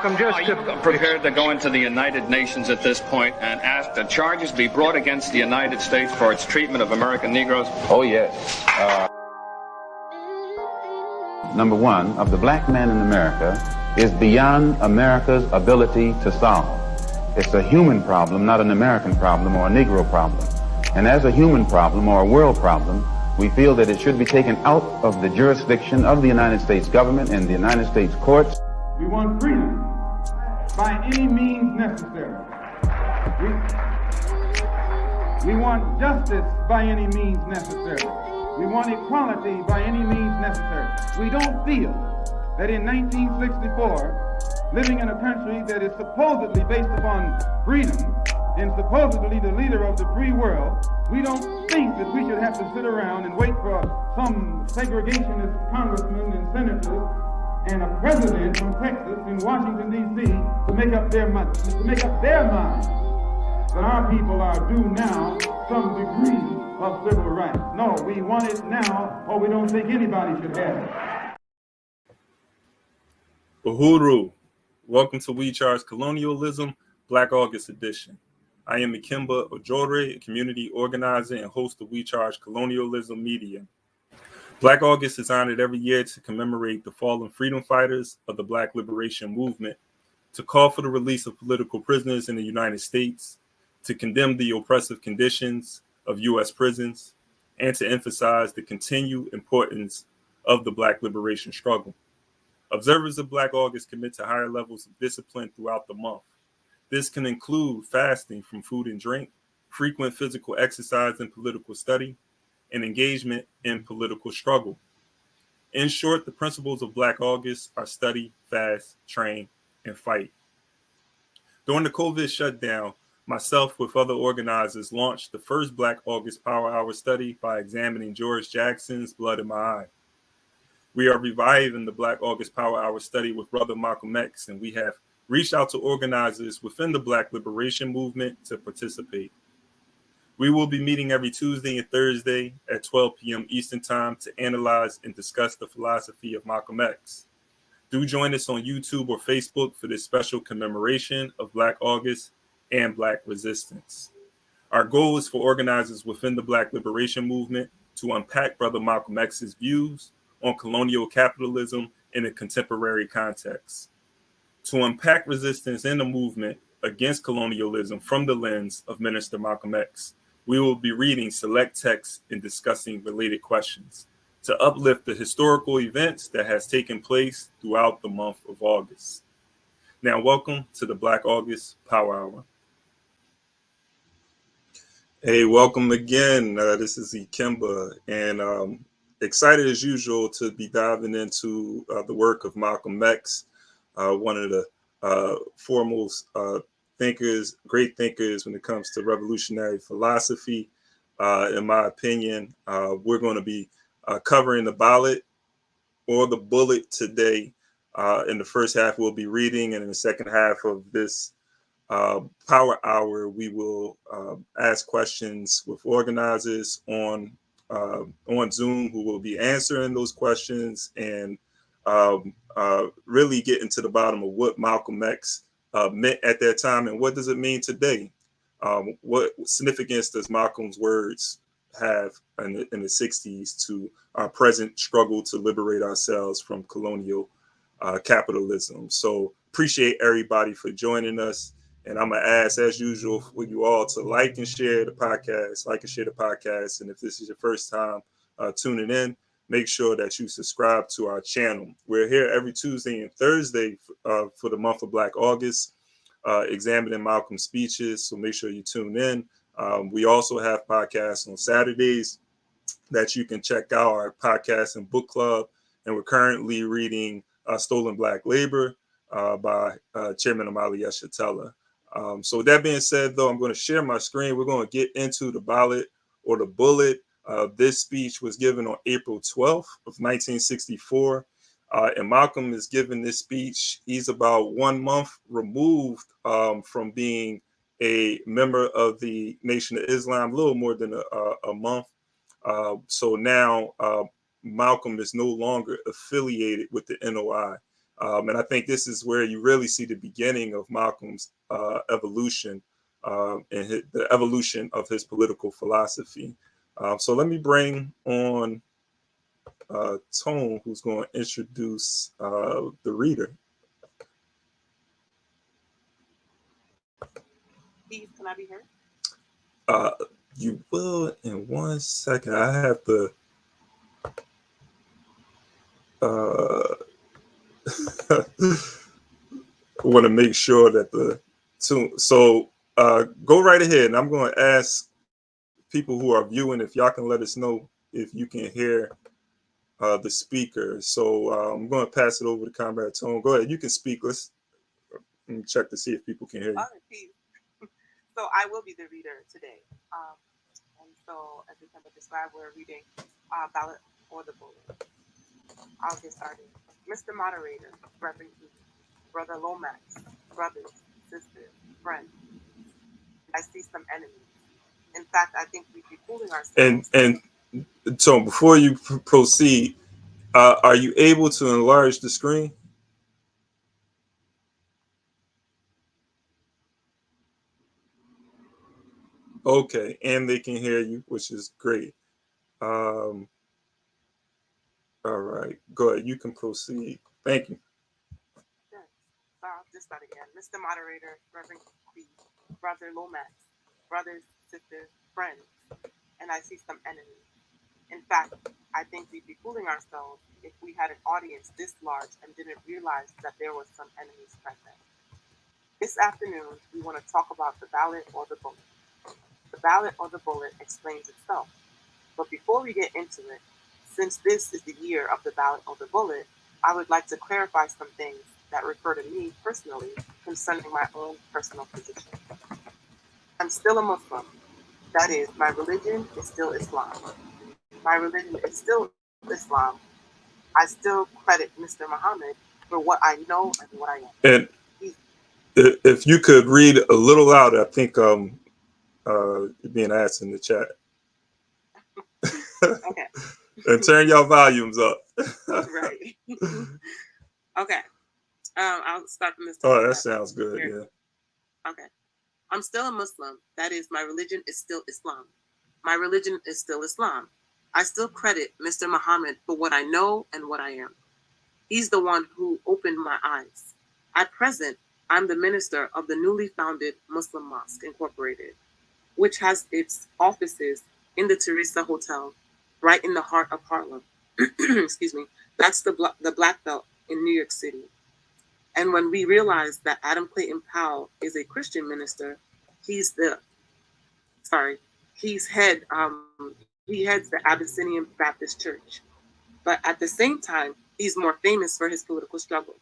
Malcolm, just Are you prepared to go into the United Nations at this point and ask that charges be brought against the United States for its treatment of American Negroes? Oh, yes. Number one, of the black man in America is beyond America's ability to solve. It's a human problem, not an American problem or a Negro problem. And as a human problem or a world problem, we feel that it should be taken out of the jurisdiction of the United States government and the United States courts. We want freedom by any means necessary. We want justice by any means necessary. We want equality by any means necessary. We don't feel that in 1964, living in a country that is supposedly based upon freedom and supposedly the leader of the free world, we don't think that we should have to sit around and wait for some segregationist congressmen and senators and a president from Texas in Washington, D.C. to make up their mind that our people are due now some degree of civil rights. No, we want it now, or we don't think anybody should have it. Uhuru, welcome to We Charge Colonialism, Black August edition. I am Ikemba Ojore, a community organizer and host of We Charge Colonialism Media. Black August is honored every year to commemorate the fallen freedom fighters of the Black Liberation Movement, to call for the release of political prisoners in the United States, to condemn the oppressive conditions of U.S. prisons, and to emphasize the continued importance of the Black liberation struggle. Observers of Black August commit to higher levels of discipline throughout the month. This can include fasting from food and drink, frequent physical exercise and political study, and engagement in political struggle. In short, the principles of Black August are study, fast, train, and fight. During the COVID shutdown, myself with other organizers launched the first Black August Power Hour study by examining George Jackson's Blood in My Eye. We are reviving the Black August Power Hour study with Brother Malcolm X, and we have reached out to organizers within the Black Liberation Movement to participate. We will be meeting every Tuesday and Thursday at 12 p.m. Eastern Time to analyze and discuss the philosophy of Malcolm X. Do join us on YouTube or Facebook for this special commemoration of Black August and Black resistance. Our goal is for organizers within the Black Liberation Movement to unpack Brother Malcolm X's views on colonial capitalism in a contemporary context, to unpack resistance in the movement against colonialism from the lens of Minister Malcolm X. We will be reading select texts and discussing related questions to uplift the historical events that has taken place throughout the month of August. Now, welcome to the Black August Power Hour. Hey, welcome again. This is Ikemba, and excited as usual to be diving into the work of Malcolm X, one of the foremost great thinkers when it comes to revolutionary philosophy. In my opinion, we're going to be covering the ballot or the bullet today. In the first half, we'll be reading, and in the second half of this Power Hour, we will ask questions with organizers on Zoom who will be answering those questions and really getting to the bottom of what Malcolm X meant at that time and what does it mean today. What significance does Malcolm's words have in the 60s to our present struggle to liberate ourselves from colonial capitalism? So appreciate everybody for joining us. And I'm going to ask, as usual, for you all to like and share the podcast. And if this is your first time tuning in, make sure that you subscribe to our channel. We're here every Tuesday and Thursday for the month of Black August, examining Malcolm's speeches. So make sure you tune in. We also have podcasts on Saturdays that you can check out, our podcast and book club. And we're currently reading Stolen Black Labor by Chairman Omali Yeshitela. So with that being said, though, I'm going to share my screen. We're going to get into the ballot or the bullet. This speech was given on April 12th of 1964. And Malcolm is giving this speech. He's about 1 month removed from being a member of the Nation of Islam, a little more than a month. So now Malcolm is no longer affiliated with the NOI. And I think this is where you really see the beginning of Malcolm's evolution and the evolution of his political philosophy. So let me bring on Tone, who's going to introduce the reader. Steve, can I be heard? You will in 1 second. I have to. Want to make sure that the tune. So go right ahead, and I'm going to ask people who are viewing if y'all can let us know if you can hear the speaker. So I'm going to pass it over to Comrade Tone. Go ahead. You can speak. Let me check to see if people can hear you. All right, Steve. So I will be the reader today. And so, as we kind of described, we're reading Ballot or the Bullet. I'll get started. Mr. Moderator, Reverend Keith, Brother Lomax, brothers, sisters, friends. I see some enemies. In fact, I think we'd be fooling ourselves. And so before you proceed, are you able to enlarge the screen? Okay, and they can hear you, which is great. All right, go ahead. You can proceed. Thank you. Sure. So I'll just start again. Mr. Moderator, Reverend Keith, Brother Lomax, brothers, sisters, friends, and I see some enemies. In fact, I think we'd be fooling ourselves if we had an audience this large and didn't realize that there was some enemies present. This afternoon, we want to talk about the ballot or the bullet. The ballot or the bullet explains itself. But before we get into it, since this is the year of the ballot or the bullet, I would like to clarify some things that refer to me personally concerning my own personal position. I'm still a Muslim. That is, my religion is still Islam. My religion is still Islam. I still credit Mr. Muhammad for what I know and what I am. And if you could read a little louder, I think being asked in the chat. Okay. And turn your volumes up. Right. Okay. I'll start from this. Oh, that sounds good. Here. Yeah. Okay. I'm still a Muslim. That is, my religion is still Islam. My religion is still Islam. I still credit Mr. Muhammad for what I know and what I am. He's the one who opened my eyes. At present, I'm the minister of the newly founded Muslim Mosque Incorporated, which has its offices in the Teresa Hotel, right in the heart of Harlem. Excuse me. That's the Black Belt in New York City. And when we realized that Adam Clayton Powell is a Christian minister, he heads the Abyssinian Baptist Church. But at the same time, he's more famous for his political struggle.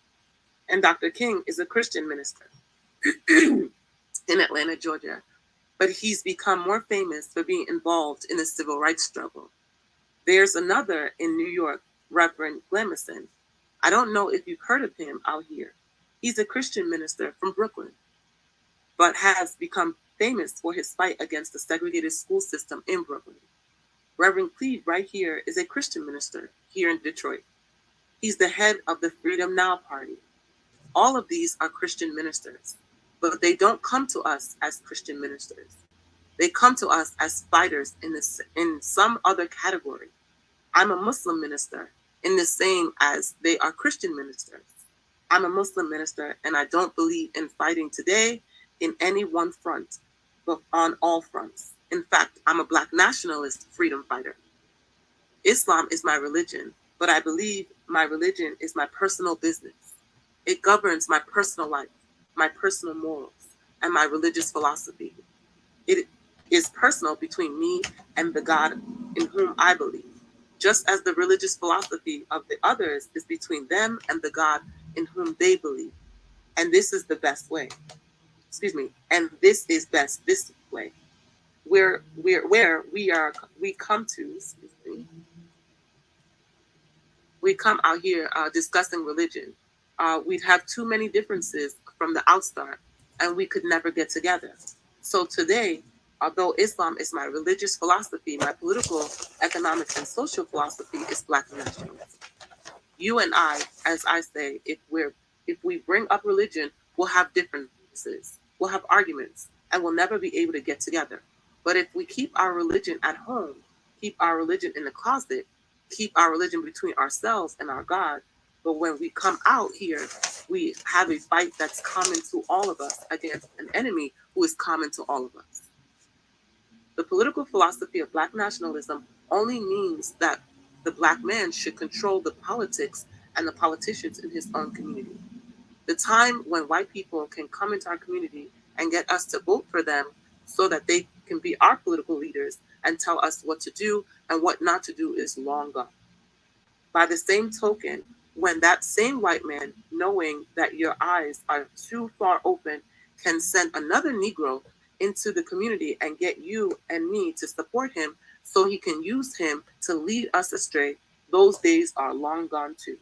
And Dr. King is a Christian minister in Atlanta, Georgia. But he's become more famous for being involved in the civil rights struggle. There's another in New York, Reverend Glamison. I don't know if you've heard of him out here. He's a Christian minister from Brooklyn, but has become famous for his fight against the segregated school system in Brooklyn. Reverend Cleve right here is a Christian minister here in Detroit. He's the head of the Freedom Now Party. All of these are Christian ministers, but they don't come to us as Christian ministers. They come to us as fighters in some other category. I'm a Muslim minister in the same as they are Christian ministers. I'm a Muslim minister, and I don't believe in fighting today in any one front, but on all fronts. In fact, I'm a Black nationalist freedom fighter. Islam is my religion, but I believe my religion is my personal business. It governs my personal life, my personal morals, and my religious philosophy. It is personal between me and the God in whom I believe, just as the religious philosophy of the others is between them and the God in whom they believe. And this is the best way. Excuse me. And this is best this way. We come out here discussing religion. We'd have too many differences from the outstart, and we could never get together. So today, although Islam is my religious philosophy, my political, economic, and social philosophy is Black nationalism. You and I, as I say, if we bring up religion, we'll have differences, we'll have arguments, and we'll never be able to get together. But if we keep our religion at home, keep our religion in the closet, keep our religion between ourselves and our God, but when we come out here, we have a fight that's common to all of us against an enemy who is common to all of us. The political philosophy of Black nationalism only means that the Black man should control the politics and the politicians in his own community. The time when white people can come into our community and get us to vote for them so that they can be our political leaders and tell us what to do and what not to do is long gone. By the same token, when that same white man, knowing that your eyes are too far open, can send another Negro into the community and get you and me to support him so he can use him to lead us astray, those days are long gone too.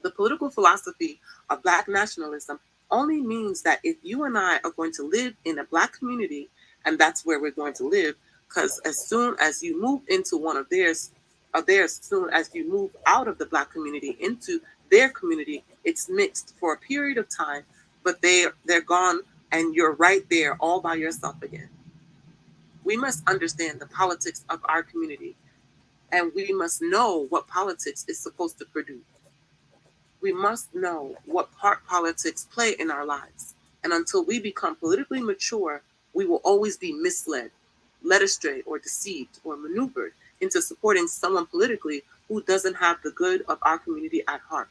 The political philosophy of Black nationalism only means that if you and I are going to live in a Black community, and that's where we're going to live, because as soon as you move into one of theirs, as soon as you move out of the Black community into their community, it's mixed for a period of time, but they're gone and you're right there all by yourself again. We must understand the politics of our community, and we must know what politics is supposed to produce. We must know what part politics play in our lives. And until we become politically mature, we will always be misled, led astray, or deceived, or maneuvered into supporting someone politically who doesn't have the good of our community at heart.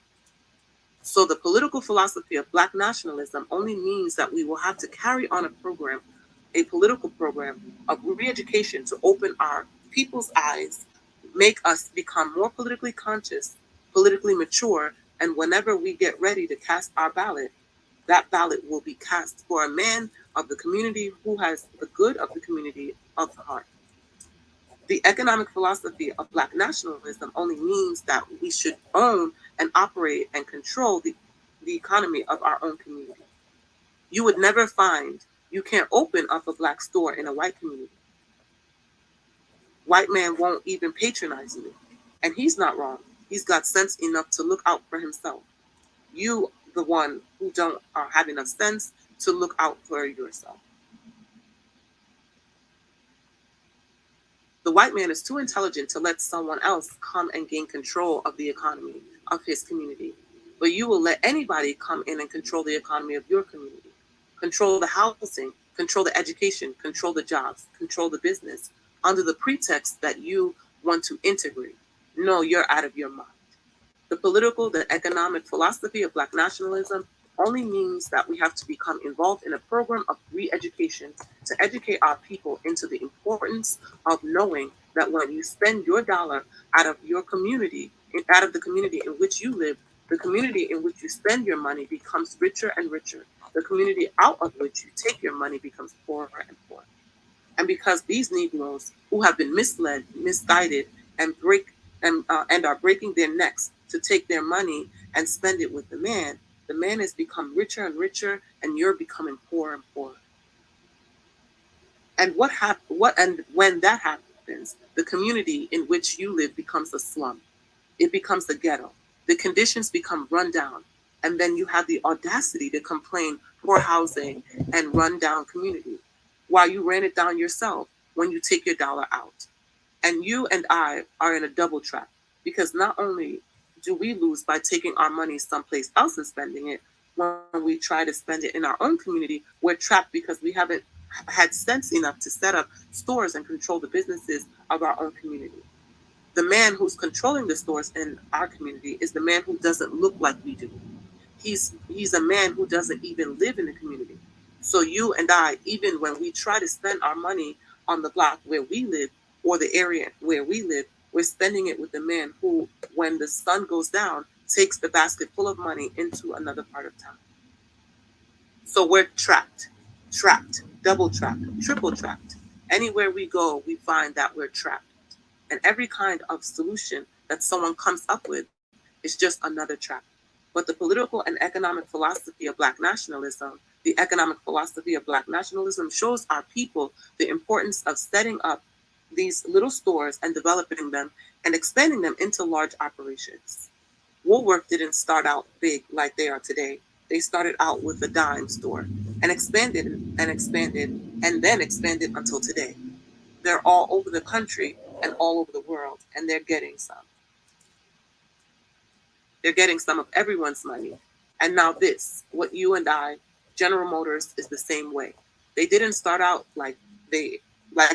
So the political philosophy of Black nationalism only means that we will have to carry on a political program of re-education to open our people's eyes, make us become more politically conscious, politically mature, and whenever we get ready to cast our ballot, that ballot will be cast for a man of the community who has the good of the community of heart. The economic philosophy of Black nationalism only means that we should own and operate and control the economy of our own community. You would never find, you can't open up a Black store in a white community. White man won't even patronize you. And he's not wrong. He's got sense enough to look out for himself. You, the one who don't have enough sense to look out for yourself. The white man is too intelligent to let someone else come and gain control of the economy of his community. But you will let anybody come in and control the economy of your community, control the housing, control the education, control the jobs, control the business, under the pretext that you want to integrate. No, you're out of your mind. The economic philosophy of Black nationalism only means that we have to become involved in a program of re-education to educate our people into the importance of knowing that when you spend your dollar out of your community, out of the community in which you live, the community in which you spend your money becomes richer and richer. The community out of which you take your money becomes poorer and poorer. And because these Negroes who have been misled, misguided, and are breaking their necks to take their money and spend it with the man has become richer and richer, and you're becoming poorer and poorer. And when that happens, the community in which you live becomes a slum. It becomes a ghetto. The conditions become run down, and then you have the audacity to complain poor housing and run down community, while you ran it down yourself when you take your dollar out. And you and I are in a double trap, because not only do we lose by taking our money someplace else and spending it, when we try to spend it in our own community, we're trapped because we haven't had sense enough to set up stores and control the businesses of our own community. The man who's controlling the stores in our community is the man who doesn't look like we do. He's a man who doesn't even live in the community. So you and I, even when we try to spend our money on the block where we live or the area where we live, we're spending it with the man who, when the sun goes down, takes the basket full of money into another part of town. So we're trapped, double trapped, triple trapped. Anywhere we go, we find that we're trapped. And every kind of solution that someone comes up with is just another trap. But the political and economic philosophy of Black nationalism, the economic philosophy of Black nationalism shows our people the importance of setting up these little stores and developing them and expanding them into large operations. Woolworth didn't start out big like they are today. They started out with a dime store and expanded and expanded and then expanded until today. They're all over the country and all over the world, and they're getting some. They're getting some of everyone's money. And now this, what you and I, General Motors is the same way. They didn't start out like it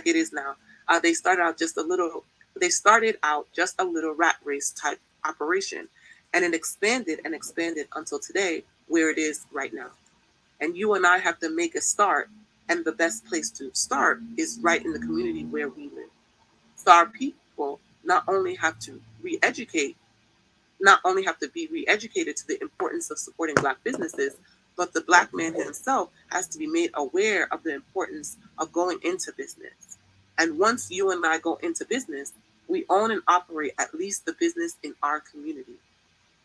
is now. They started out just a little. They started out just a little rat race type operation, and it expanded and expanded until today, where it is right now. And you and I have to make a start, and the best place to start is right in the community where we live. So our people not only have to be re-educated to the importance of supporting Black businesses, but the Black man himself has to be made aware of the importance of going into business. And once you and I go into business, we own and operate at least the business in our community.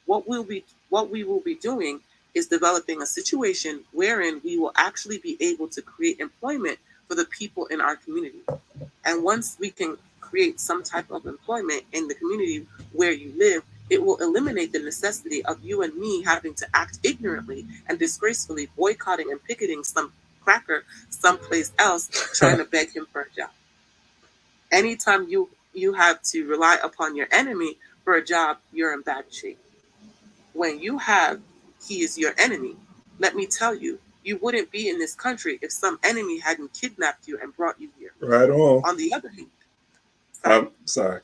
What we will be doing is developing a situation wherein we will actually be able to create employment for the people in our community. And once we can create some type of employment in the community where you live, it will eliminate the necessity of you and me having to act ignorantly and disgracefully boycotting and picketing some cracker someplace else trying to beg him for a job. Anytime you have to rely upon your enemy for a job, you're in bad shape. When he is your enemy, let me tell you, you wouldn't be in this country if some enemy hadn't kidnapped you and brought you here. Right on. On the other hand, I'm sorry.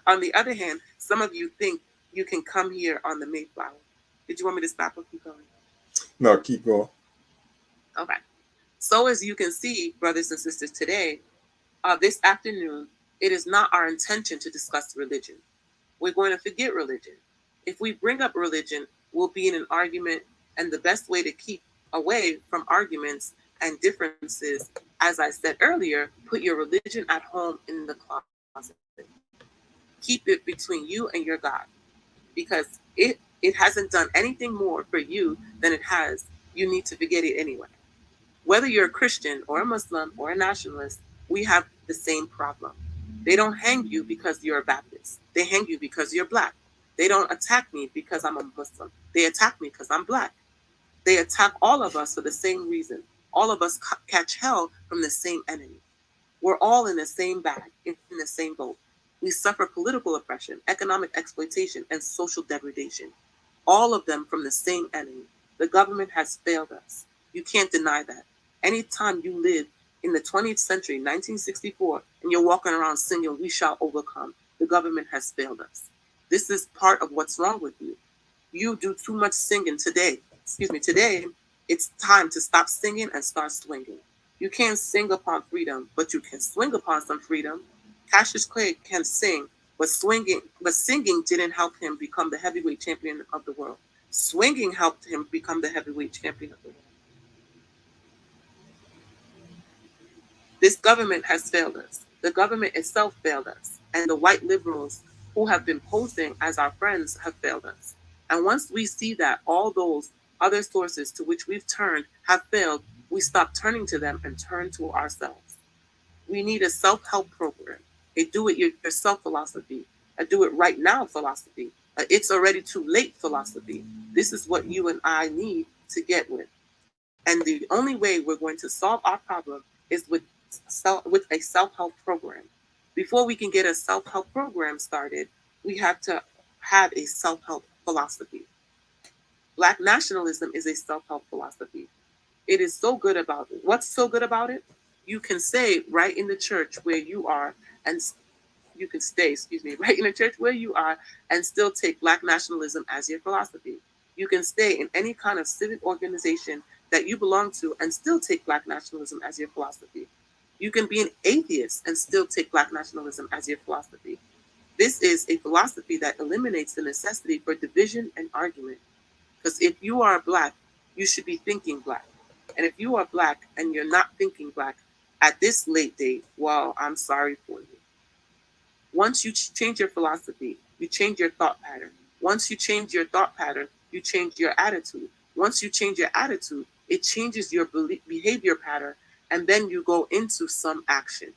On the other hand, some of you think you can come here on the Mayflower. Did you want me to stop or keep going? No, keep going. Okay. So as you can see, brothers and sisters, today, this afternoon, it is not our intention to discuss religion. We're going to forget religion. If we bring up religion, we'll be in an argument, and the best way to keep away from arguments and differences, as I said earlier, put your religion at home in the closet. Keep it between you and your God, because it hasn't done anything more for you than it has. You need to forget it anyway. Whether you're a Christian or a Muslim or a nationalist, we have the same problem. They don't hang you because you're a Baptist. They hang you because you're Black. They don't attack me because I'm a Muslim. They attack me because I'm Black. They attack all of us for the same reason. All of us catch hell from the same enemy. We're all in the same bag, in the same boat. We suffer political oppression, economic exploitation, and social degradation. All of them from the same enemy. The government has failed us. You can't deny that. Anytime you live in the 20th century, 1964, and you're walking around singing, "We shall overcome," the government has failed us. This is part of what's wrong with you. You do too much singing today. Today, it's time to stop singing and start swinging. You can't sing upon freedom, but you can swing upon some freedom. Cassius Clay can sing, but singing didn't help him become the heavyweight champion of the world. Swinging helped him become the heavyweight champion of the world. This government has failed us. The government itself failed us. And the white liberals who have been posing as our friends have failed us. And once we see that all those other sources to which we've turned have failed, we stop turning to them and turn to ourselves. We need a self-help program, a do-it-yourself philosophy, a do-it-right-now philosophy, a it's already too late philosophy. This is what you and I need to get with. And the only way we're going to solve our problem is with a self-help program. Before we can get a self-help program started, we have to have a self-help philosophy. Black nationalism is a self-help philosophy. It is so good about it. What's so good about it? You can stay right in the church where you are, and you can stay, right in the church where you are and still take Black nationalism as your philosophy. You can stay in any kind of civic organization that you belong to and still take Black nationalism as your philosophy. You can be an atheist and still take Black nationalism as your philosophy. This is a philosophy that eliminates the necessity for division and argument. Because if you are Black, you should be thinking Black. And if you are Black and you're not thinking Black at this late date, well, I'm sorry for you. Once you change your philosophy, you change your thought pattern. Once you change your thought pattern, you change your attitude. Once you change your attitude, it changes your behavior pattern, and then you go into some action.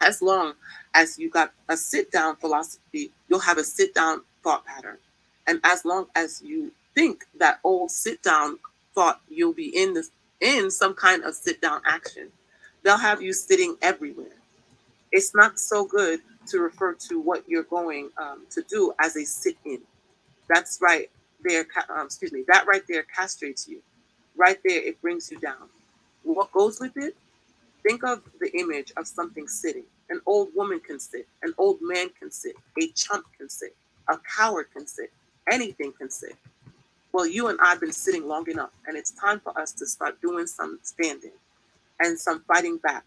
As long as you got a sit-down philosophy, you'll have a sit-down thought pattern. And as long as you think that old sit-down thought, you'll be in some kind of sit-down action. They'll have you sitting everywhere. It's not so good to refer to what you're going to do as a sit-in. That's right there. That right there castrates you. Right there, it brings you down. What goes with it? Think of the image of something sitting. An old woman can sit. An old man can sit. A chump can sit. A coward can sit. Anything can sit. Well, you and I have been sitting long enough, and it's time for us to start doing some standing and some fighting back,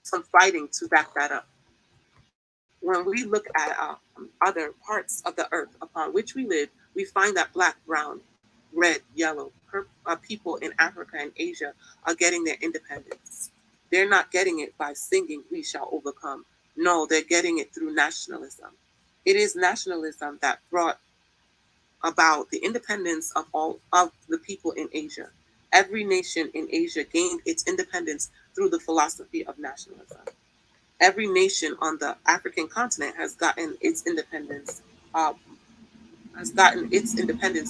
some fighting to back that up. When we look at other parts of the earth upon which we live, we find that black, brown, red, yellow people in Africa and Asia are getting their independence. They're not getting it by singing "We Shall Overcome." No, they're getting it through nationalism. It is nationalism that brought about the independence of all of the people in Asia. Every nation in Asia gained its independence through the philosophy of nationalism. Every nation on the African continent has gotten its independence.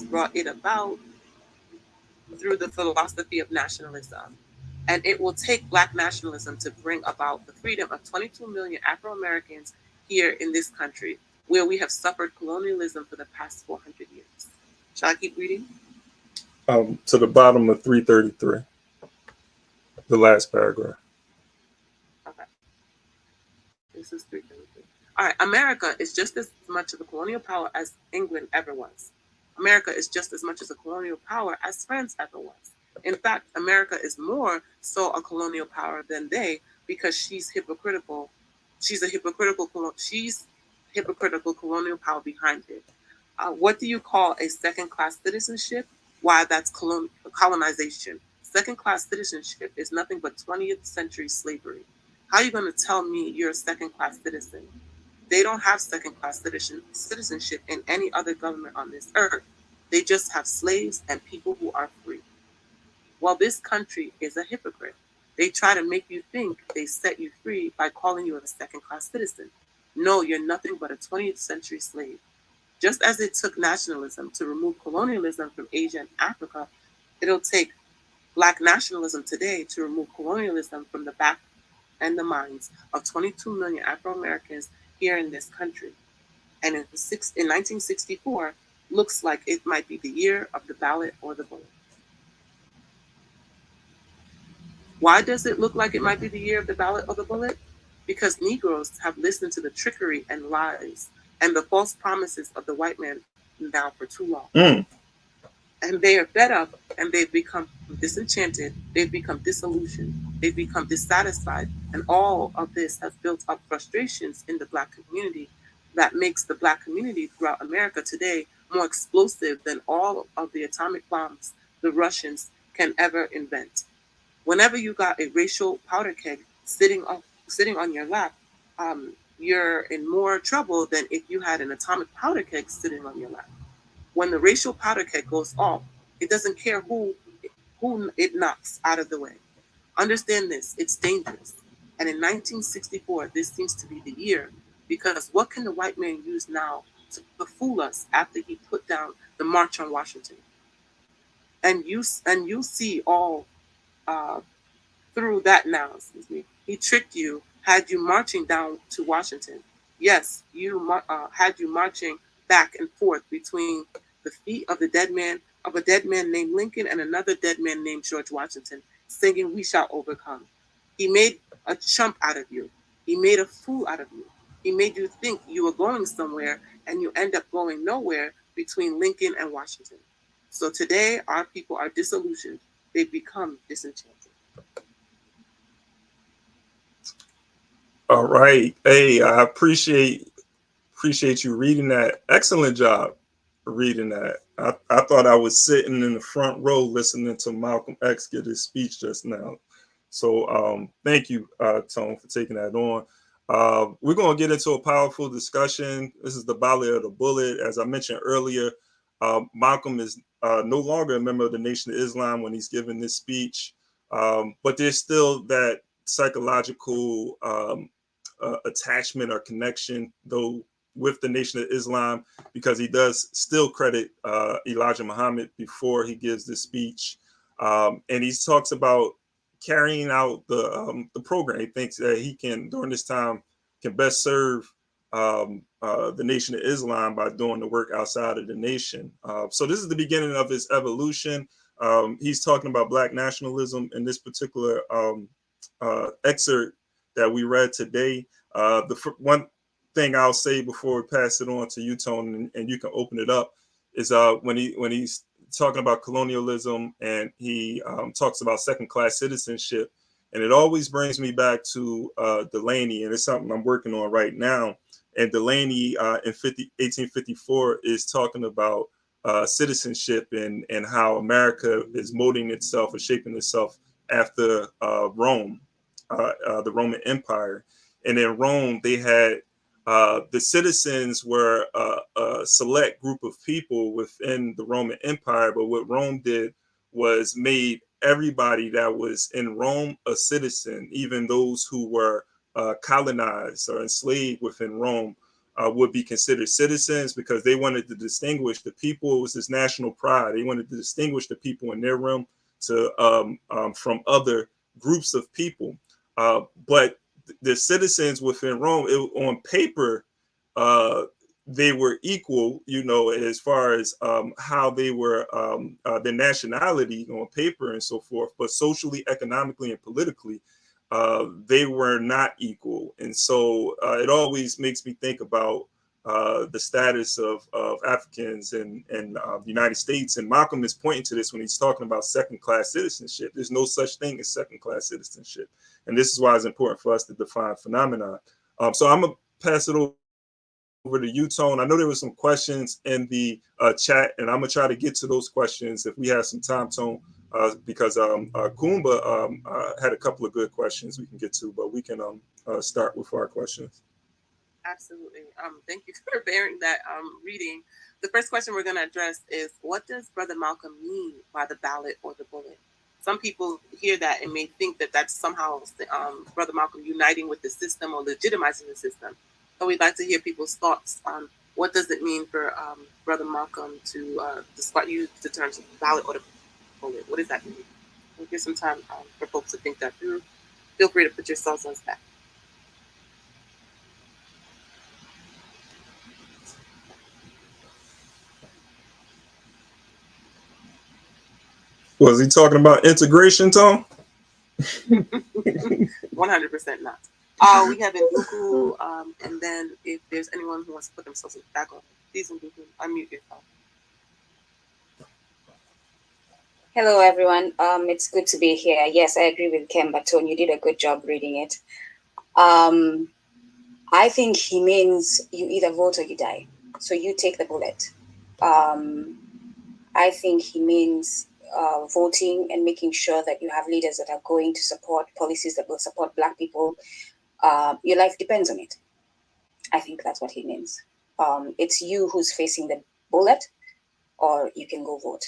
Brought it about through the philosophy of nationalism. And it will take Black nationalism to bring about the freedom of 22 million Afro-Americans here in this country, where we have suffered colonialism for the past 400 years. Shall I keep reading? To the bottom of 333, the last paragraph. Okay. This is 333. All right. America is just as much of a colonial power as England ever was. America is just as much as a colonial power as France ever was. In fact, America is more so a colonial power than they, because she's hypocritical. She's hypocritical colonial power behind it. What do you call a second-class citizenship? Why, that's colonization. Second-class citizenship is nothing but 20th century slavery. How are you going to tell me you're a second-class citizen? They don't have second-class citizenship in any other government on this earth. They just have slaves and people who are free. Well, this country is a hypocrite. They try to make you think they set you free by calling you a second-class citizen. No, you're nothing but a 20th century slave. Just as it took nationalism to remove colonialism from Asia and Africa, it'll take Black nationalism today to remove colonialism from the back and the minds of 22 million Afro-Americans here in this country. And in 1964, looks like it might be the year of the ballot or the bullet. Why does it look like it might be the year of the ballot or the bullet? Because Negroes have listened to the trickery and lies and the false promises of the white man now for too long. And they are fed up, and they've become disenchanted, they've become disillusioned, they've become dissatisfied, and all of this has built up frustrations in the Black community that makes the Black community throughout America today more explosive than all of the atomic bombs the Russians can ever invent. Whenever you got a racial powder keg sitting on your lap, you're in more trouble than if you had an atomic powder keg sitting on your lap. When the racial powder keg goes off, it doesn't care who it knocks out of the way. Understand this, it's dangerous. And in 1964, this seems to be the year, because what can the white man use now to fool us after he put down the March on Washington? And you see all through that now, he tricked you, had you marching down to Washington. Yes, had you marching back and forth between the feet of a dead man named Lincoln and another dead man named George Washington, singing "We Shall Overcome." He made a chump out of you. He made a fool out of you. He made you think you were going somewhere, and you end up going nowhere between Lincoln and Washington. So today, our people are disillusioned. They've become disenchanted. All right. Hey, I appreciate you reading that. Excellent job reading that. I thought I was sitting in the front row listening to Malcolm X give his speech just now. So thank you, Tone, for taking that on. We're going to get into a powerful discussion. This is the Ballot of the Bullet. As I mentioned earlier, Malcolm is no longer a member of the Nation of Islam when he's giving this speech. But there's still that psychological attachment or connection, though, with the Nation of Islam, because he does still credit Elijah Muhammad before he gives this speech, and he talks about carrying out the program. He thinks that he can, during this time, can best serve the Nation of Islam by doing the work outside of the nation. So this is the beginning of his evolution. He's talking about Black nationalism in this particular excerpt that we read today. One thing I'll say before we pass it on to you, Tone, and you can open it up, is when he's talking about colonialism, and he talks about second-class citizenship, and it always brings me back to Delaney, and it's something I'm working on right now. And Delaney in 1854 is talking about citizenship and how America is molding itself or shaping itself after Rome, the Roman Empire. And in Rome, they had the citizens were a select group of people within the Roman Empire. But what Rome did was made everybody that was in Rome a citizen, even those who were colonized or enslaved within Rome would be considered citizens, because they wanted to distinguish the people. It was this national pride. They wanted to distinguish the people in their realm from other groups of people. But the citizens within Rome, on paper, they were equal, as far as how they were, their nationality on paper and so forth. But socially, economically, and politically, they were not equal. And so it always makes me think about the status of Africans in the United States. And Malcolm is pointing to this when he's talking about second-class citizenship. There's no such thing as second-class citizenship. And this is why it's important for us to define phenomenon. So I'm going to pass it over to you, Tone. I know there were some questions in the chat, and I'm going to try to get to those questions if we have some time, Tone, because Kumba had a couple of good questions we can get to, but we can start with our questions. Absolutely. Thank you for bearing that reading. The first question we're going to address is, what does Brother Malcolm mean by the ballot or the bullet? Some people hear that and may think that that's somehow Brother Malcolm uniting with the system or legitimizing the system. So we'd like to hear people's thoughts on what does it mean for Brother Malcolm to use the terms of ballot or the bullet. What does that mean? We'll give some time for folks to think that through. Feel free to put yourselves on stack. Was he talking about integration, Tom? 100% not. We have Nduku, and then if there's anyone who wants to put themselves back on, please Nduku, unmute yourself. Hello, everyone. It's good to be here. Yes, I agree with Kemba Tone. You did a good job reading it. I think he means you either vote or you die. So you take the bullet. I think he means voting and making sure that you have leaders that are going to support policies that will support Black people. Your life depends on it. I think that's what he means. It's you who's facing the bullet, or you can go vote.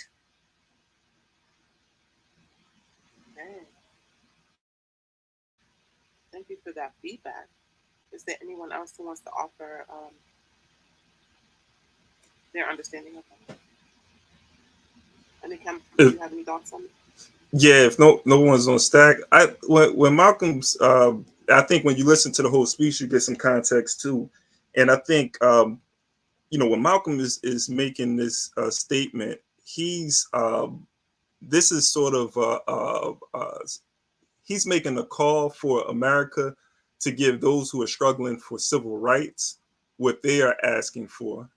Okay. Thank you for that feedback. Is there anyone else who wants to offer their understanding of that? Do you have any thoughts on it? Yeah, if no one's on stack, when Malcolm's, I think when you listen to the whole speech, you get some context too. And I think, when Malcolm is making this statement, he's this is sort of he's making a call for America to give those who are struggling for civil rights what they are asking for,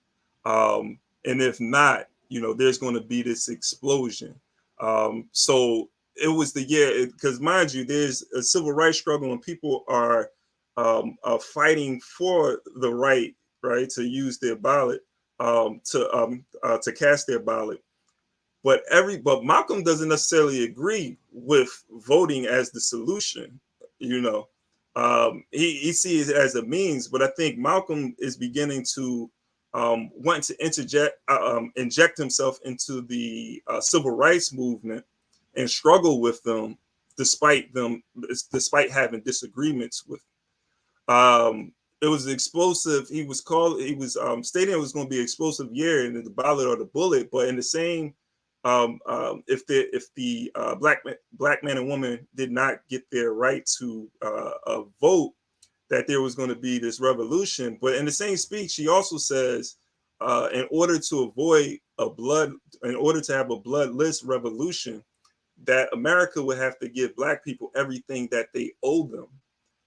and if not, there's going to be this explosion. So it was the year, because mind you, there's a civil rights struggle and people are fighting for the right to use their ballot, to cast their ballot. But Malcolm doesn't necessarily agree with voting as the solution. He sees it as a means, but I think Malcolm is beginning to want to inject himself into the civil rights movement and struggle with them despite having disagreements with. It was explosive. He was stating it was going to be an explosive year in the ballot or the bullet, but in the same, if the black man and woman did not get their right to vote, that there was going to be this revolution. But in the same speech, he also says, in order to have a bloodless revolution, that America would have to give black people everything that they owe them.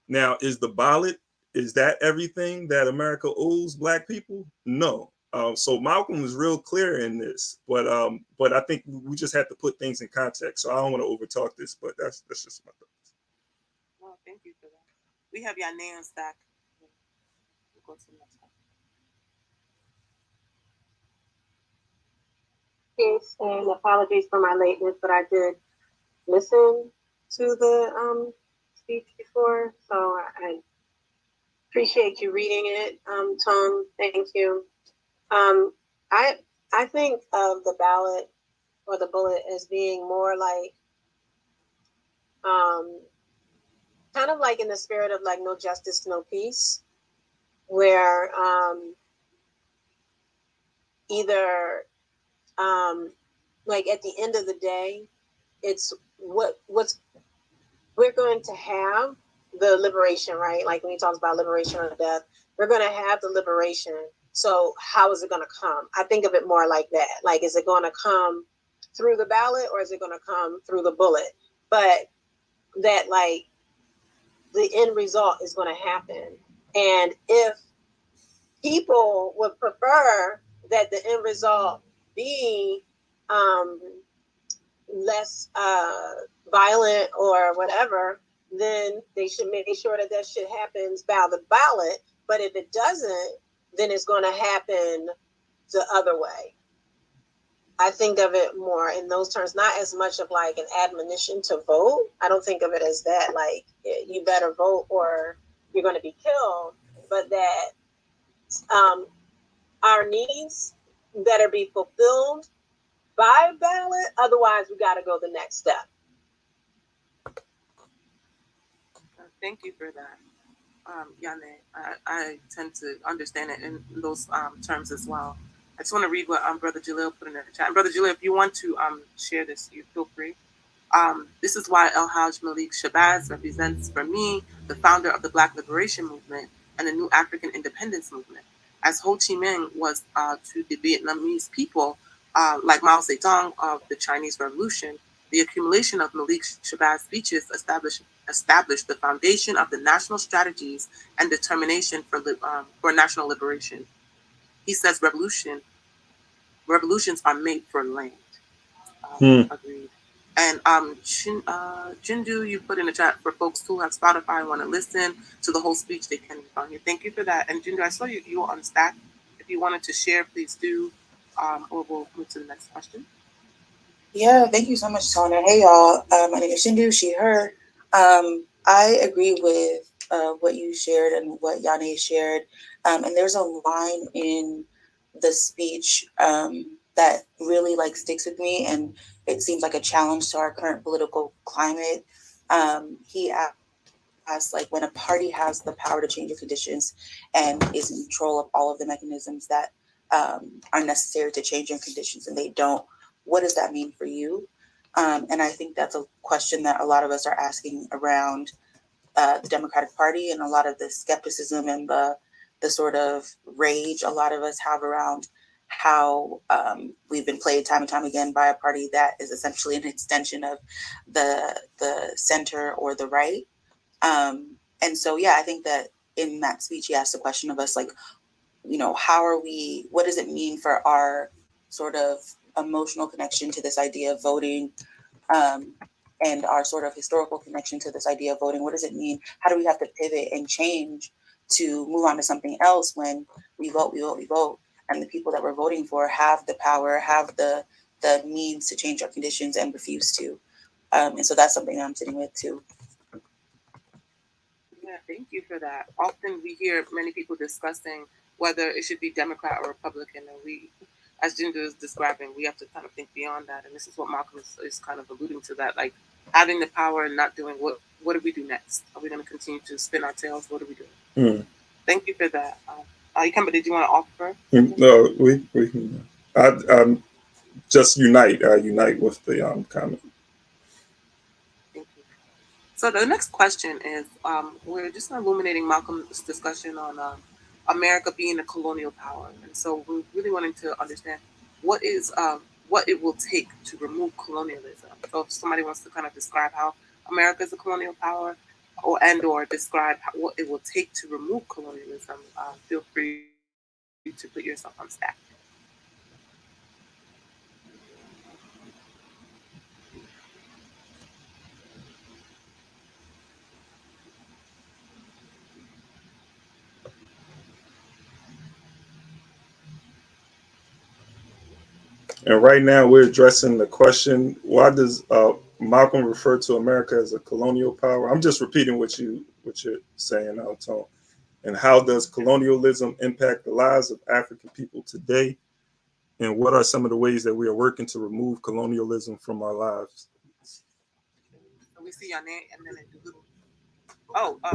Now, is that everything that America owes black people? No. So Malcolm was real clear in this, but I think we just have to put things in context. So I don't want to overtalk this, but that's just my thoughts. Well, thank you for that. We have Yane on stack. We'll go to the next one. Yes, and apologies for my lateness, but I did listen to the speech before, so I appreciate you reading it, Tom. Thank you. I think of the ballot or the bullet as being more like, kind of like in the spirit of like no justice, no peace, where either like at the end of the day, it's what's we're going to have the liberation, right? Like when he talks about liberation or death, we're going to have the liberation. So how is it going to come? I think of it more like that. Like, is it going to come through the ballot or is it going to come through the bullet? But that like the end result is going to happen. And if people would prefer that the end result be less violent or whatever, then they should make sure that shit happens by the ballot. But if it doesn't, then it's going to happen the other way. I think of it more in those terms, not as much of like an admonition to vote. I don't think of it as that, like you better vote or you're going to be killed, but that our needs better be fulfilled by ballot. Otherwise, we got to go the next step. Thank you for that, Yane. I tend to understand it in those terms as well. I just want to read what Brother Jalil put in the chat. And Brother Jalil, if you want to share this, you feel free. This is why El Hajj Malik Shabazz represents, for me, the founder of the Black Liberation Movement and the New African Independence Movement. As Ho Chi Minh was to the Vietnamese people, like Mao Zedong of the Chinese Revolution, the accumulation of Malik Shabazz speeches established the foundation of the national strategies and determination for national liberation. He says revolutions are made for land. Agreed. And Jindu, you put in the chat for folks who have Spotify and want to listen to the whole speech, they can find you. Thank you for that. And Jindu, I saw you were on stack. If you wanted to share, please do. Or we'll move to the next question. Yeah, thank you so much, Tona. Hey, y'all. My name is Shindu, she, her. I agree with what you shared and what Yane shared. And there's a line in the speech that really like sticks with me, and it seems like a challenge to our current political climate. He asked, like, when a party has the power to change your conditions and is in control of all of the mechanisms that are necessary to change your conditions, and they don't, what does that mean for you? And I think that's a question that a lot of us are asking around the Democratic Party, and a lot of the skepticism and the sort of rage a lot of us have around how we've been played time and time again by a party that is essentially an extension of the center or the right. And so, yeah, I think that in that speech, he asked the question of us, like, you know, what does it mean for our sort of emotional connection to this idea of voting, and our sort of historical connection to this idea of voting? What does it mean? How do we have to pivot and change to move on to something else when we vote, and the people that we're voting for have the power, have the means to change our conditions and refuse to? And so that's something that I'm sitting with too. Yeah, thank you for that. Often we hear many people discussing whether it should be Democrat or Republican, and we, as Jinder is describing, we have to kind of think beyond that. And this is what Malcolm is kind of alluding to, that like having the power and not doing what do we do next? Are we going to continue to spin our tails? What are we doing? Thank you for that. Ikemba, did you want to offer? No, we I just unite with the comment. Thank you. So the next question is, we're just illuminating Malcolm's discussion on America being a colonial power, and so we're really wanting to understand what it will take to remove colonialism. So if somebody wants to kind of describe how America is a colonial power, or describe what it will take to remove colonialism, feel free to put yourself on stack. And right now we're addressing the question, why does Malcolm refer to America as a colonial power? I'm just repeating what you're saying, Tone. And how does colonialism impact the lives of African people today? And what are some of the ways that we are working to remove colonialism from our lives? So we see your name and then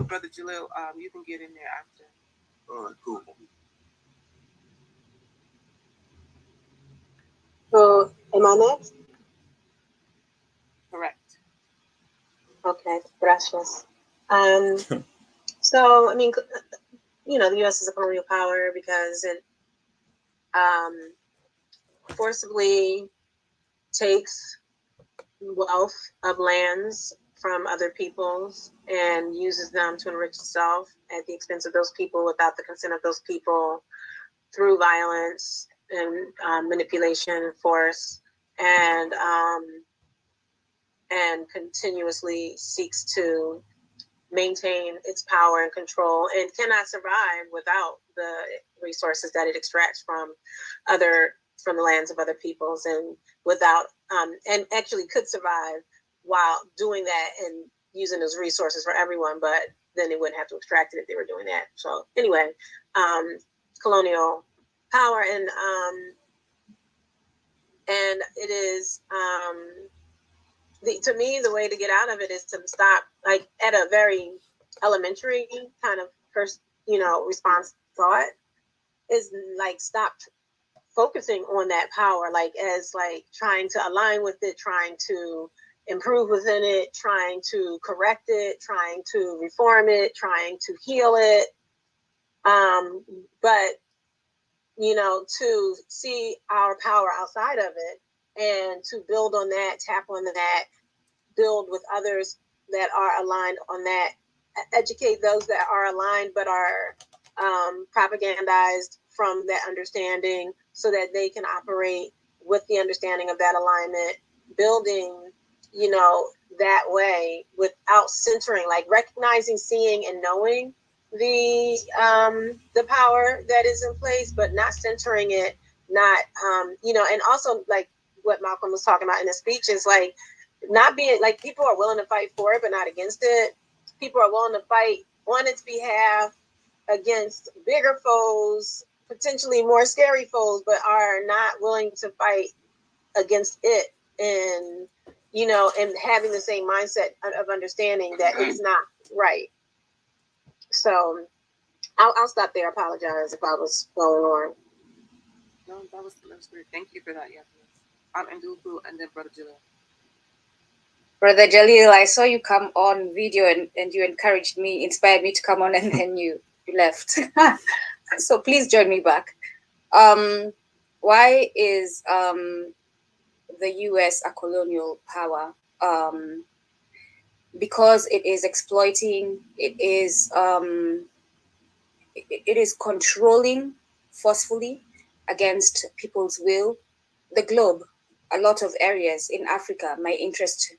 Brother Jalil, you can get in there after. All right, cool. So, am I next? Correct. Okay, gracias. So, I mean, the U.S. is a colonial power because it forcibly takes wealth of lands from other peoples and uses them to enrich itself at the expense of those people without the consent of those people, through violence and manipulation, force, and continuously seeks to maintain its power and control, and cannot survive without the resources that it extracts from the lands of other peoples, and without and actually could survive while doing that and using those resources for everyone, but then they wouldn't have to extract it if they were doing that. So anyway, colonial power, and it is to me, the way to get out of it is to stop, like at a very elementary kind of first, response thought, is like stop focusing on that power, like as like trying to align with it, trying to improve within it, trying to correct it, trying to reform it, trying to heal it. But to see our power outside of it and to build on that, tap on that, build with others that are aligned on that, educate those that are aligned but are propagandized from that understanding so that they can operate with the understanding of that alignment, building, that way without centering, like recognizing, seeing, and knowing the power that is in place, but not centering it, not, and also like what Malcolm was talking about in his speech is like, not being like, people are willing to fight for it, but not against it. People are willing to fight on its behalf against bigger foes, potentially more scary foes, but are not willing to fight against it. And, and having the same mindset of understanding that it's not right. So I'll stop there. I apologize if I was going on. No, that was great. Thank you for that. Yeah. And Nduku, and then Brother Jalil. Brother Jalil, I saw you come on video and you encouraged me, inspired me to come on, and then you left. So please join me back. Why is the US a colonial power? Because it is exploiting, it is controlling forcefully against people's will the globe. A lot of areas in Africa. My interest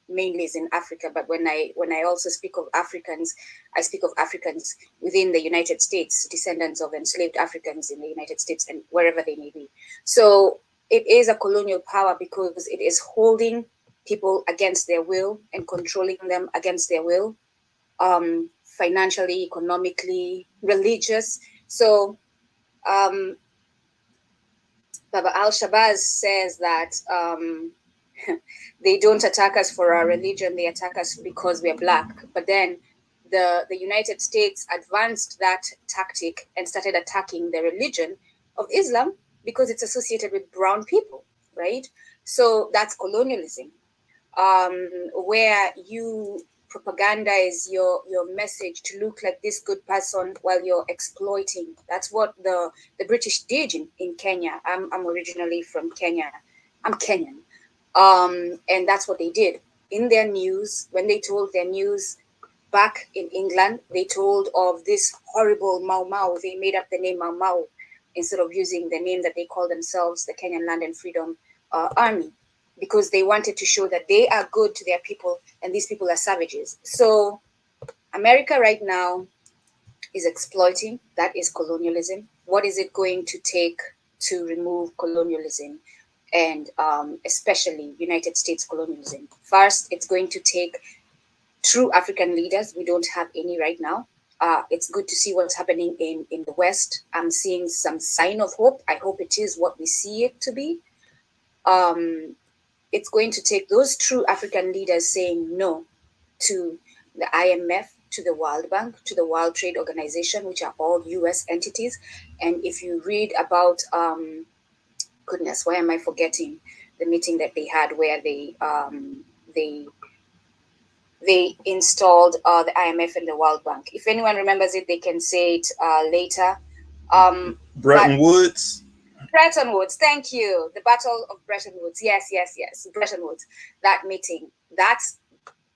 mainly is in Africa, but when I also speak of Africans, I speak of Africans within the United States, descendants of enslaved Africans in the United States and wherever they may be. So it is a colonial power because it is holding people against their will and controlling them against their will, financially, economically, religious. So Baba Al-Shabazz says that They don't attack us for our religion, they attack us because we're Black. But then the United States advanced that tactic and started attacking the religion of Islam because it's associated with brown people, right? So that's colonialism, where you propagandize your message to look like this good person while you're exploiting. That's what the British did in Kenya. I'm originally from Kenya. I'm Kenyan. And that's what they did. In their news, when they told their news back in England, they told of this horrible Mau Mau. They made up the name Mau Mau instead of using the name that they call themselves, the Kenyan Land and Freedom Army, because they wanted to show that they are good to their people and these people are savages. So America right now is exploiting. That is colonialism. What is it going to take to remove colonialism, and especially United States colonialism? First, it's going to take true African leaders. We don't have any right now. It's good to see what's happening in the West. I'm seeing some sign of hope. I hope it is what we see it to be. It's going to take those true African leaders saying no to the IMF, to the World Bank, to the World Trade Organization, which are all US entities. And if you read about, goodness, why am I forgetting the meeting that they had where they installed the IMF and the World Bank. If anyone remembers it, they can say it later. Bretton Woods. Bretton Woods, thank you. The Battle of Bretton Woods. Yes. Bretton Woods. That meeting,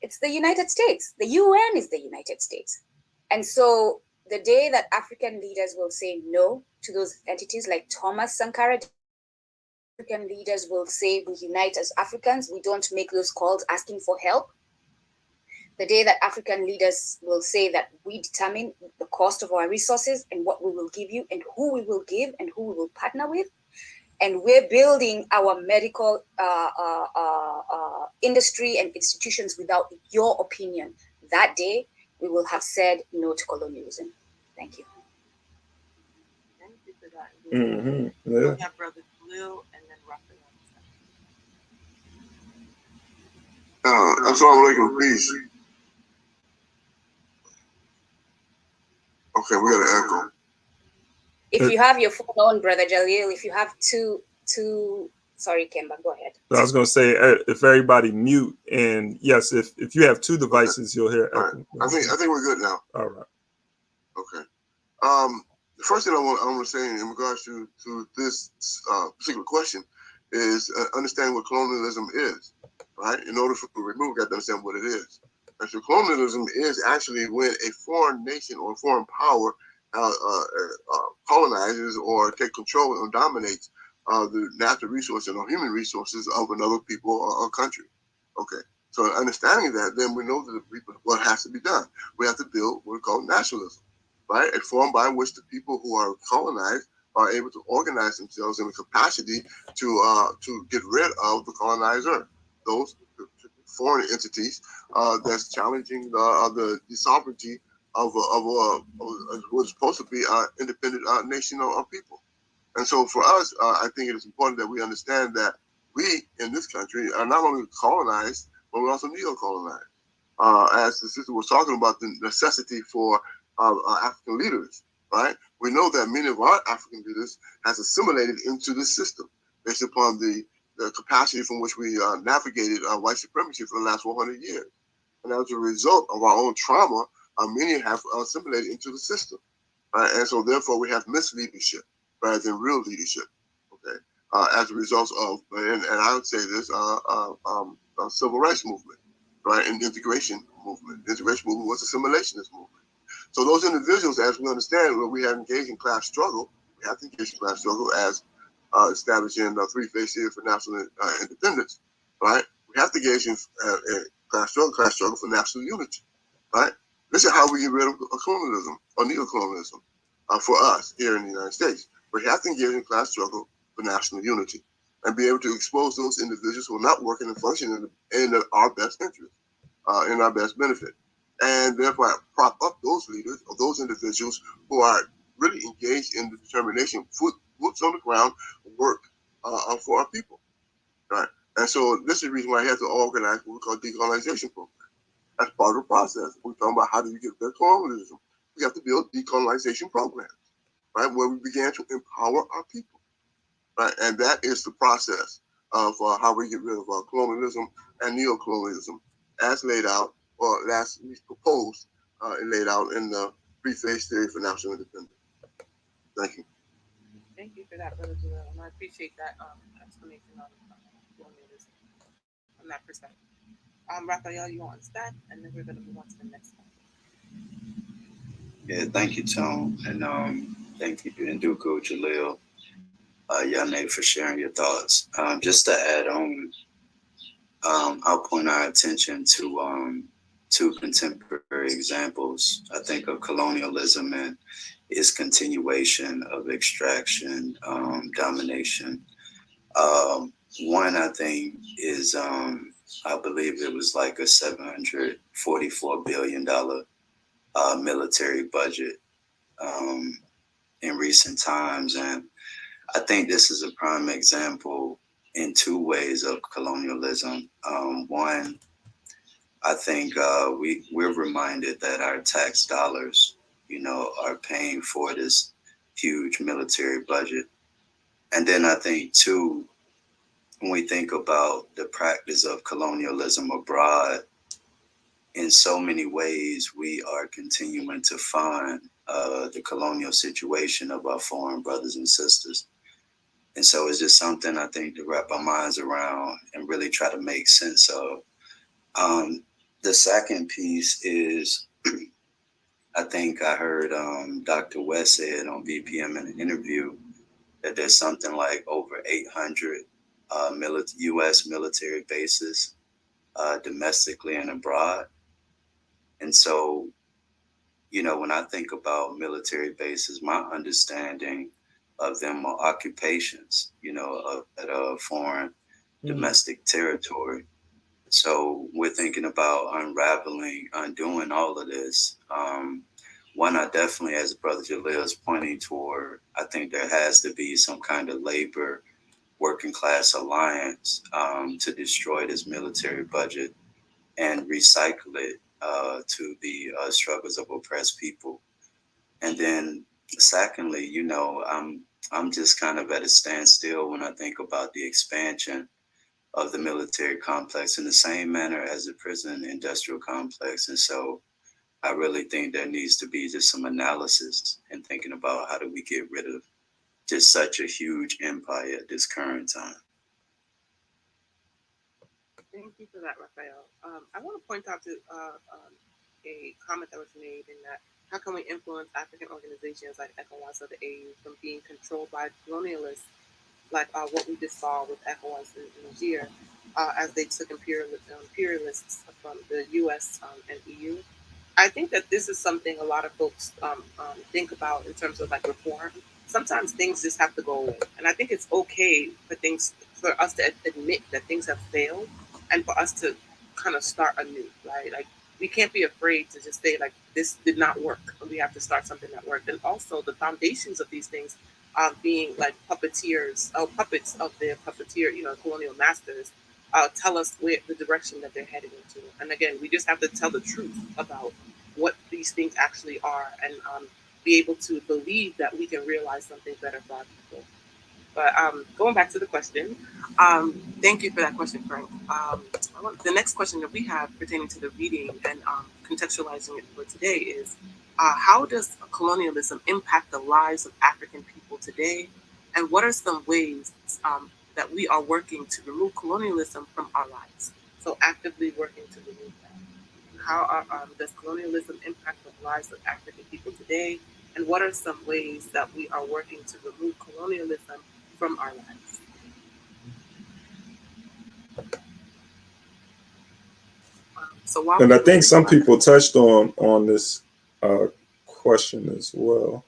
it's the United States. The UN is the United States. And so the day that African leaders will say no to those entities, like Thomas Sankara, African leaders will say we unite as Africans, we don't make those calls asking for help. The day that African leaders will say that we determine the cost of our resources and what we will give you and who we will give and who we will partner with, and we're building our medical industry and institutions without your opinion, that day we will have said no to colonialism. Thank you. Thank you for that. Mm-hmm. We'll Yeah. have Brother Khalil and then Raphael. Assalamu alaikum, peace. Okay, we got an echo. If you have your phone on, Brother Jalil, if you have two, sorry, Kemba, go ahead. I was going to say, if everybody mute, and yes, if you have two devices, you'll hear echo. Right. I think we're good now. All right. Okay. The first thing I want to say in regards to this particular question is understanding what colonialism is. Right. In order to remove, we got to understand what it is. And so colonialism is actually when a foreign nation or foreign power colonizes or take control or dominates the natural resources or human resources of another people or country. Okay. So understanding that, then we know that what has to be done. We have to build what we call nationalism, right? A form by which the people who are colonized are able to organize themselves in the capacity to get rid of the colonizer, those foreign entities that's challenging the sovereignty of what's supposed to be an independent nation or people. And so for us, I think it is important that we understand that we in this country are not only colonized, but we're also neo-colonized. As the sister was talking about the necessity for African leaders, right? We know that many of our African leaders has assimilated into this system based upon the capacity from which we navigated white supremacy for the last 400 years. And as a result of our own trauma, many have assimilated into the system. Right? And so therefore we have misleadership rather than real leadership. Okay. As a result of, and I would say this, civil rights movement, right? And integration movement. The integration movement was assimilationist movement. So those individuals, as we understand, when we have engaged in class struggle, we have to engage in class struggle as established in the three-phase theory for national independence, right? We have to engage in class struggle for national unity, right? This is how we get rid of colonialism or neo-colonialism for us here in the United States. We have to engage in class struggle for national unity and be able to expose those individuals who are not working and functioning in our best interest, in our best benefit. And therefore prop up those leaders or those individuals who are really engaged in the determination, boots on the ground, work for our people. Right. And so this is the reason why he has to organize what we call decolonization program. That's part of the process. We're talking about how do you get rid of colonialism. We have to build decolonization programs, right, where we began to empower our people, right? And that is the process of how we get rid of colonialism and neocolonialism as laid out, or as proposed and laid out in the three-phase theory for national independence. Thank you. Thank you for that, Brother Joel, and I appreciate that explanation on colonialism from that perspective. Raphael, you want to start, and then we're going to move on to the next one. Yeah, thank you, Tom, and thank you, Nduko, Jalil, Yane, for sharing your thoughts. Just to add on, I'll point our attention to two contemporary examples, I think, of colonialism and its continuation of extraction, domination. One, I think, is, I believe it was like a $744 billion military budget in recent times. And I think this is a prime example in two ways of colonialism. One, I think we're reminded that our tax dollars, are paying for this huge military budget. And then I think, two, when we think about the practice of colonialism abroad, in so many ways, we are continuing to fund the colonial situation of our foreign brothers and sisters. And so it's just something I think to wrap our minds around and really try to make sense of. The second piece is, I think I heard Dr. West said on BPM in an interview that there's something like over 800 U.S. military bases domestically and abroad. And so, when I think about military bases, my understanding of them are occupations, at a foreign domestic territory. So we're thinking about undoing all of this. One, I definitely, as Brother Jalil is pointing toward, I think there has to be some kind of labor working class alliance to destroy this military budget and recycle it to the struggles of oppressed people. And then secondly, I'm just kind of at a standstill when I think about the expansion of the military complex in the same manner as the prison industrial complex. And so I really think there needs to be just some analysis and thinking about how do we get rid of just such a huge empire at this current time. Thank you for that, Raphael. I want to point out to a comment that was made in that how can we influence African organizations like ECOWAS or the AU from being controlled by colonialists, like what we just saw with ECOWAS in Niger, as they took imperialists from the US and EU. I think that this is something a lot of folks think about in terms of like reform. Sometimes things just have to go away, and I think it's okay for us to admit that things have failed, and for us to kind of start anew, right? Like we can't be afraid to just say like this did not work, and we have to start something that worked. And also the foundations of these things being like puppets of their puppeteer, colonial masters, tell us where the direction that they're heading into. And again, we just have to tell the truth about what these things actually are, and be able to believe that we can realize something better for our people. But going back to the question, thank you for that question, Frank. The next question that we have pertaining to the reading and contextualizing it for today is, how does colonialism impact the lives of African people today? And what are some ways that we are working to remove colonialism from our lives? So actively working to remove that. How does colonialism impact the lives of African people today? And what are some ways that we are working to remove colonialism from our lives? And I think some people touched on this question as well,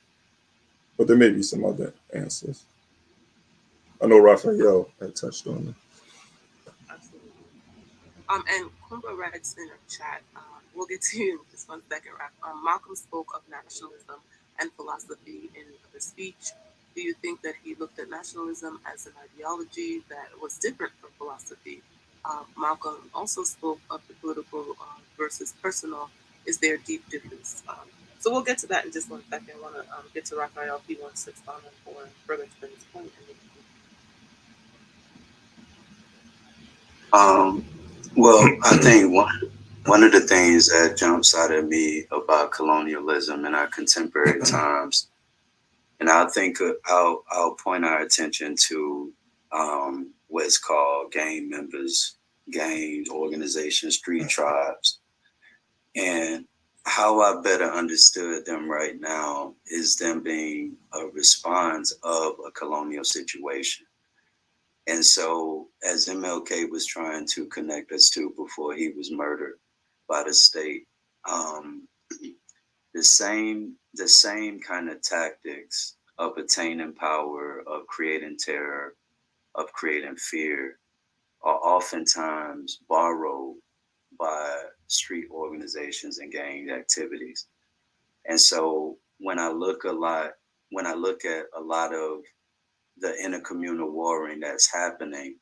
but there may be some other answers. I know Raphael had touched on it. Absolutely. And Kumba writes in a chat, we'll get to you in just 1 second, Raph. Malcolm spoke of nationalism and philosophy in the speech. Do you think that he looked at nationalism as an ideology that was different from philosophy? Malcolm also spoke of the political versus personal. Is there a deep difference? So we'll get to that in just 1 second. I want to get to Raphael if he wants to expound on or further explain his point. Well, I think one of the things that jumps out at me about colonialism in our contemporary times, and I think I'll point our attention to what's called gang members, gang organizations, street tribes, and how I better understood them right now is them being a response of a colonial situation. And so, as MLK was trying to connect us to before he was murdered by the state, the same kind of tactics of attaining power, of creating terror, of creating fear, are oftentimes borrowed by street organizations and gang activities. And so, when I look at a lot of the intercommunal warring that's happening,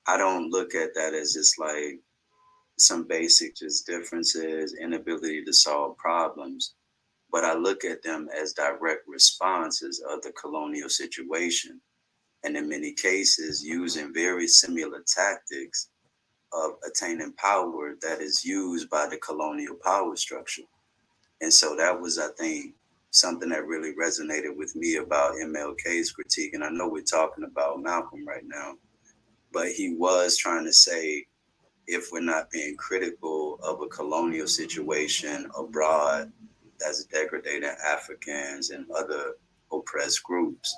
I don't look at that as just like some basic just differences, inability to solve problems, but I look at them as direct responses of the colonial situation. And in many cases, using very similar tactics of attaining power that is used by the colonial power structure. And so that was, I think, something that really resonated with me about MLK's critique. And I know we're talking about Malcolm right now, but he was trying to say, if we're not being critical of a colonial situation abroad that's degrading Africans and other oppressed groups,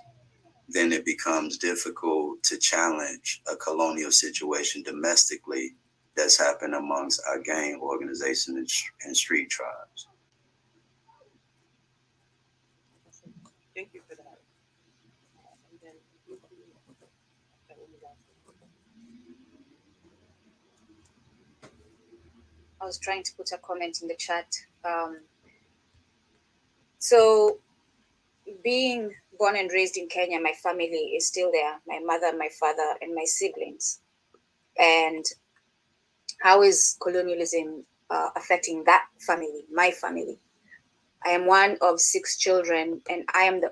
then it becomes difficult to challenge a colonial situation domestically that's happened amongst our gang organizations and street tribes. Thank you for that. I was trying to put a comment in the chat. So being born and raised in Kenya, my family is still there. My mother, my father, and my siblings. And how is colonialism affecting that family, my family? I am one of 6 children, and I was the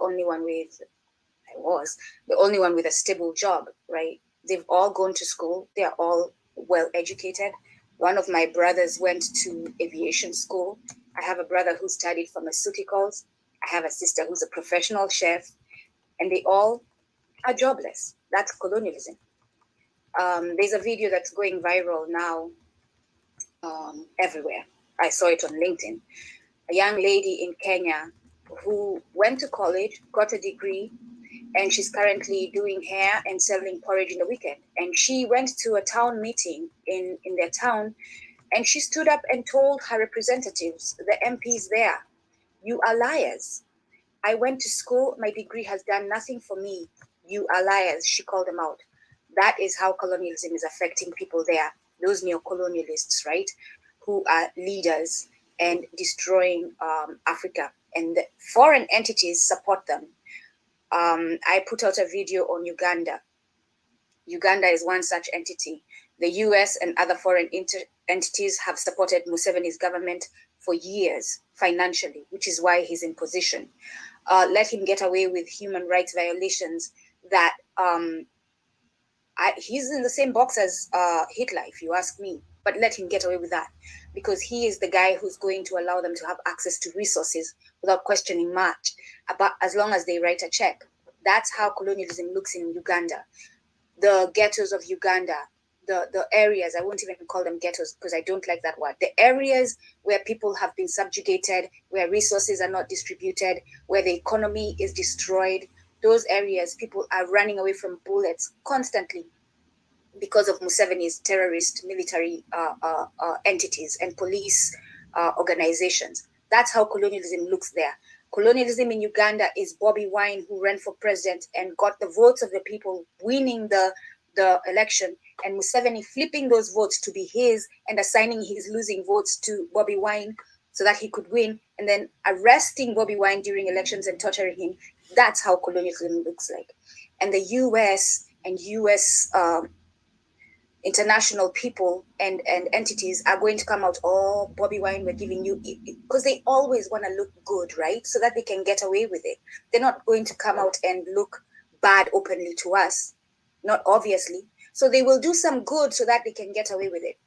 only one with a stable job, right? They've all gone to school. They are all well educated. One of my brothers went to aviation school. I have a brother who studied pharmaceuticals. I have a sister who's a professional chef, and they all are jobless. That's colonialism. There's a video that's going viral now everywhere. I saw it on LinkedIn. A young lady in Kenya who went to college, got a degree, and she's currently doing hair and selling porridge in the weekend. And she went to a town meeting in their town, and she stood up and told her representatives, the MPs there, you are liars. I went to school, my degree has done nothing for me. You are liars. She called them out. That is how colonialism is affecting people there, those neo-colonialists, right, who are leaders and destroying Africa. And the foreign entities support them. I put out a video on Uganda. Uganda is one such entity. The US and other foreign entities have supported Museveni's government for years financially, which is why he's in position. Let him get away with human rights violations that he's in the same box as Hitler, if you ask me, but let him get away with that because he is the guy who's going to allow them to have access to resources without questioning much, about as long as they write a check. That's how colonialism looks in Uganda. The ghettos of Uganda, the areas, I won't even call them ghettos because I don't like that word. The areas where people have been subjugated, where resources are not distributed, where the economy is destroyed, those areas, people are running away from bullets constantly because of Museveni's terrorist military entities and police organizations. That's how colonialism looks there. Colonialism in Uganda is Bobby Wine, who ran for president and got the votes of the people, winning the election, and Museveni flipping those votes to be his and assigning his losing votes to Bobby Wine so that he could win, and then arresting Bobby Wine during elections and torturing him. That's how colonialism looks like. And the US and US international people and entities are going to come out, oh, Bobby Wine, we're giving you, because they always want to look good, right? So that they can get away with it. They're not going to come out and look bad openly to us, not obviously. So they will do some good so that they can get away with it,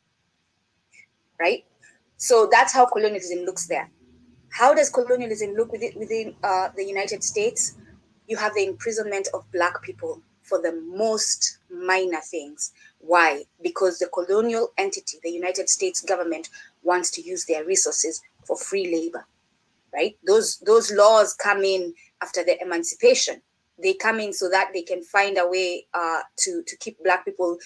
right? So that's how colonialism looks there. How does colonialism look within the United States? You have the imprisonment of Black people for the most minor things. Why? Because the colonial entity, the United States government, wants to use their resources for free labor, right? Those laws come in after the emancipation. They come in so that they can find a way to keep Black people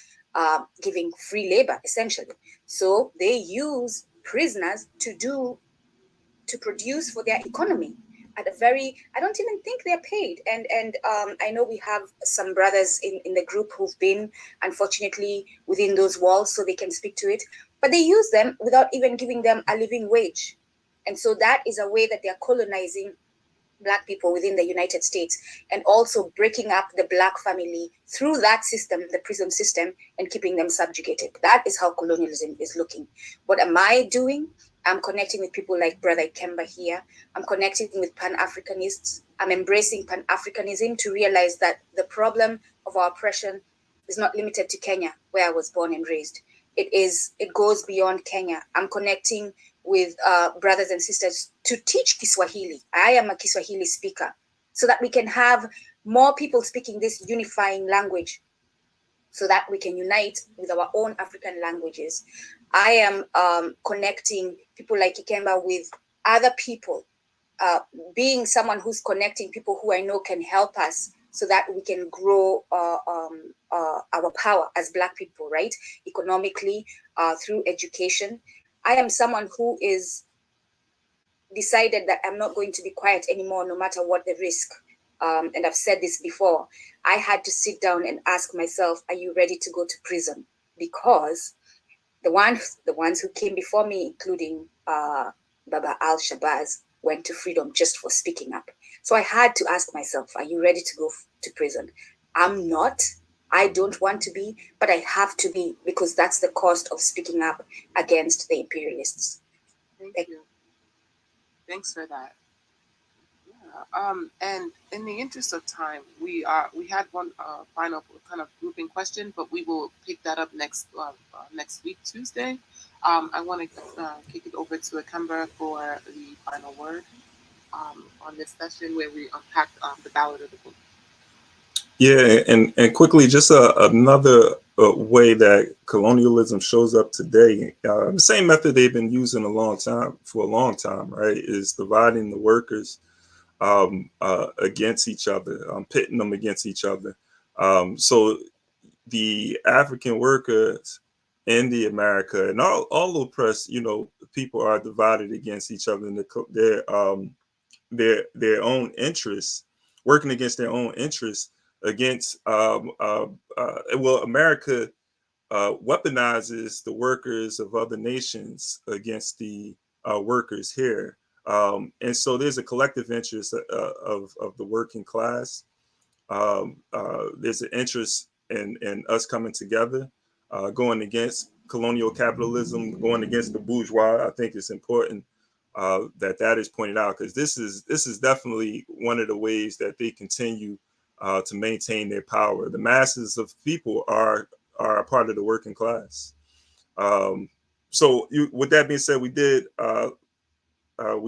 giving free labor, essentially. So they use prisoners to produce for their economy at a very, I don't even think they're paid. And I know we have some brothers in the group who've been, unfortunately, within those walls, so they can speak to it. But they use them without even giving them a living wage. And so that is a way that they're colonizing Black people within the United States, and also breaking up the Black family through that system, the prison system, and keeping them subjugated. That is how colonialism is looking. What am I doing? I'm connecting with people like Brother Kemba here. I'm connecting with Pan-Africanists. I'm embracing Pan-Africanism to realize that the problem of our oppression is not limited to Kenya, where I was born and raised. It goes beyond Kenya. I'm connecting with brothers and sisters to teach Kiswahili. I am a Kiswahili speaker, so that we can have more people speaking this unifying language, so that we can unite with our own African languages. I am connecting people like Ikemba with other people, being someone who's connecting people who I know can help us, so that we can grow our power as Black people, right? Economically, through education. I am someone who is decided that I'm not going to be quiet anymore, no matter what the risk. And I've said this before. I had to sit down and ask myself, are you ready to go to prison? Because the ones who came before me, including Baba Al-Shabazz, went to freedom just for speaking up. So I had to ask myself, are you ready to go to prison? I'm not. I don't want to be, but I have to be, because that's the cost of speaking up against the imperialists. Thank you. Thanks for that. Yeah. And in the interest of time, we had one final kind of grouping question, but we will pick that up next week, Tuesday. I want to kick it over to Akamba for the final word on this session, where we unpack the ballad of the book. Yeah, and quickly, just another way that colonialism shows up today. The same method they've been using for a long time, right? Is dividing the workers against each other, pitting them against each other. So the African workers in the America and all oppressed, people are divided against each other, and their own interests, working against their own interests against America weaponizes the workers of other nations against the workers here, and so there's a collective interest of the working class. There's an interest in us coming together, going against colonial capitalism, going against the bourgeois. I think it's important that is pointed out, because this is definitely one of the ways that they continue to maintain their power. The masses of people are a part of the working class. So with that being said, we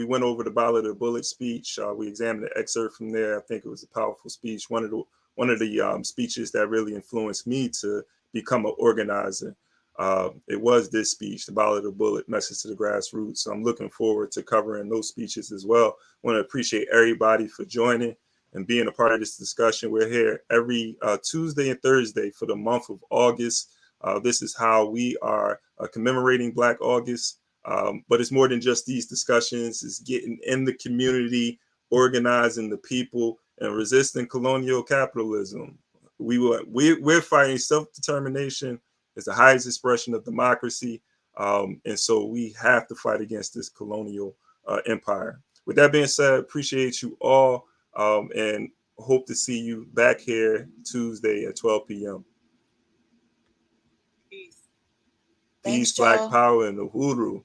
went over the Ballad of the Bullet speech. We examined the excerpt from there. I think it was a powerful speech. One of the speeches that really influenced me to become an organizer. It was this speech, the Ballad of the Bullet, Message to the Grassroots. So I'm looking forward to covering those speeches as well. I want to appreciate everybody for joining and being a part of this discussion. We're here every Tuesday and Thursday for the month of August. This is how we are commemorating Black August. But it's more than just these discussions. It's getting in the community, organizing the people, and resisting colonial capitalism. We're fighting self-determination. It's the highest expression of democracy. And so we have to fight against this colonial empire. With that being said, appreciate you all. and hope to see you back here Tuesday at 12 p.m. Peace. Thanks, Peace, Black y'all. Power, and Uhuru.